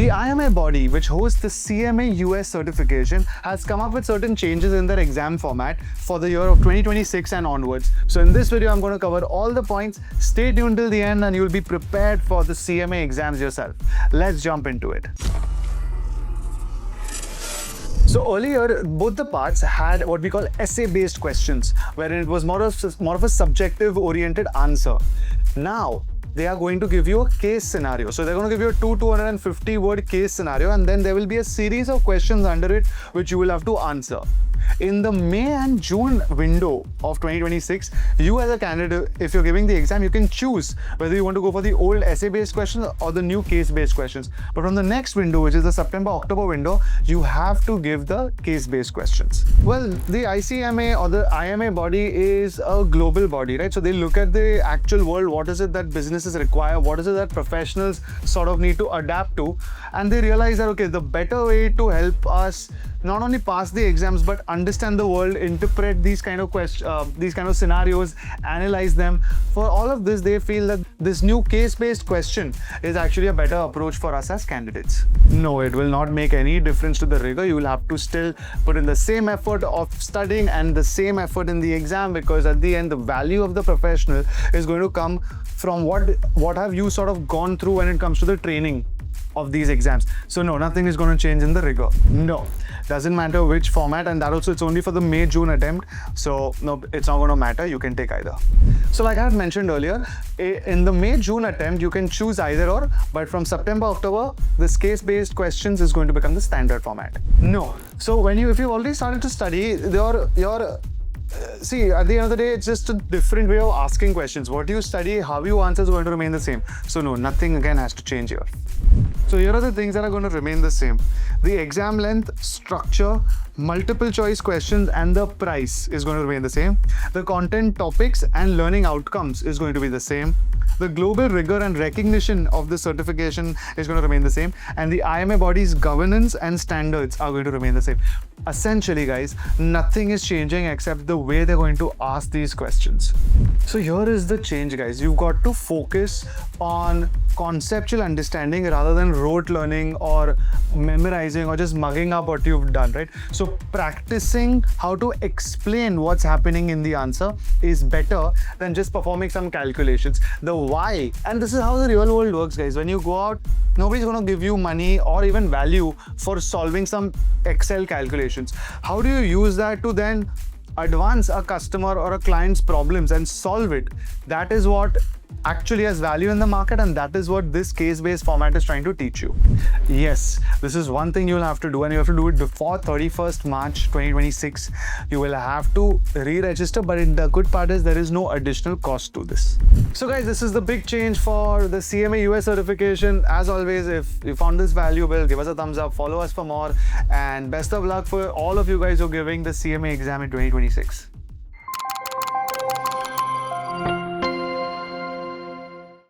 The IMA body, which hosts the CMA US certification, has come up with certain changes in their exam format for the year of 2026 and onwards. So in this video, I'm going to cover all the points. Stay tuned till the end and you'll be prepared for the CMA exams yourself. Let's jump into it. So earlier, both the parts had what we call essay-based questions, wherein it was more of a subjective-oriented answer. Now, they are going to give you a case scenario. So they're going to give you a 250-word case scenario, and then there will be a series of questions under it which you will have to answer. In the May and June window of 2026, you as a candidate, if you're giving the exam, you can choose whether you want to go for the old essay-based questions or the new case-based questions. But from the next window, which is the September-October window, you have to give the case-based questions. Well, the ICMA or the IMA body is a global body, right? So they look at the actual world, what is it that businesses require, what is it that professionals sort of need to adapt to, and they realize that, okay, the better way to help us not only pass the exams but understand the world, interpret these kind of scenarios, analyze them. For all of this, they feel that this new case-based question is actually a better approach for us as candidates. No, it will not make any difference to the rigor. You will have to still put in the same effort of studying and the same effort in the exam, because at the end, the value of the professional is going to come from what have you sort of gone through when it comes to the training of these exams. So no, nothing is going to change in the rigor. No, doesn't matter which format, and that also it's only for the May-June attempt. So no, it's not going to matter. You can take either. So like I had mentioned earlier, in the May-June attempt, you can choose either or, but from September-October, this case-based questions is going to become the standard format. No. So if you've already started to study, see, at the end of the day, it's just a different way of asking questions. What you study, how you answer is going to remain the same. So no, nothing again has to change here. So here are the things that are going to remain the same. The exam length, structure, multiple choice questions, and the price is going to remain the same. The content, topics, and learning outcomes is going to be the same. The global rigor and recognition of the certification is going to remain the same. And the IMA body's governance and standards are going to remain the same. Essentially, guys, nothing is changing except the way they're going to ask these questions. So here is the change, guys. You've got to focus on conceptual understanding rather than rote learning or memorizing or just mugging up what you've done, right? So practicing how to explain what's happening in the answer is better than just performing some calculations. The why, and this is how the real world works, guys. When you go out, nobody's going to give you money or even value for solving some Excel calculations. How do you use that to then advance a customer or a client's problems and solve it? That is what actually has value in the market, and that is what this case-based format is trying to teach you. Yes, this is one thing you'll have to do, and you have to do it before 31st March 2026. You will have to re-register, but the good part is there is no additional cost to this. So guys, this is the big change for the CMA US certification. As always, if you found this valuable, give us a thumbs up, follow us for more, and best of luck for all of you guys who are giving the CMA exam in 2026.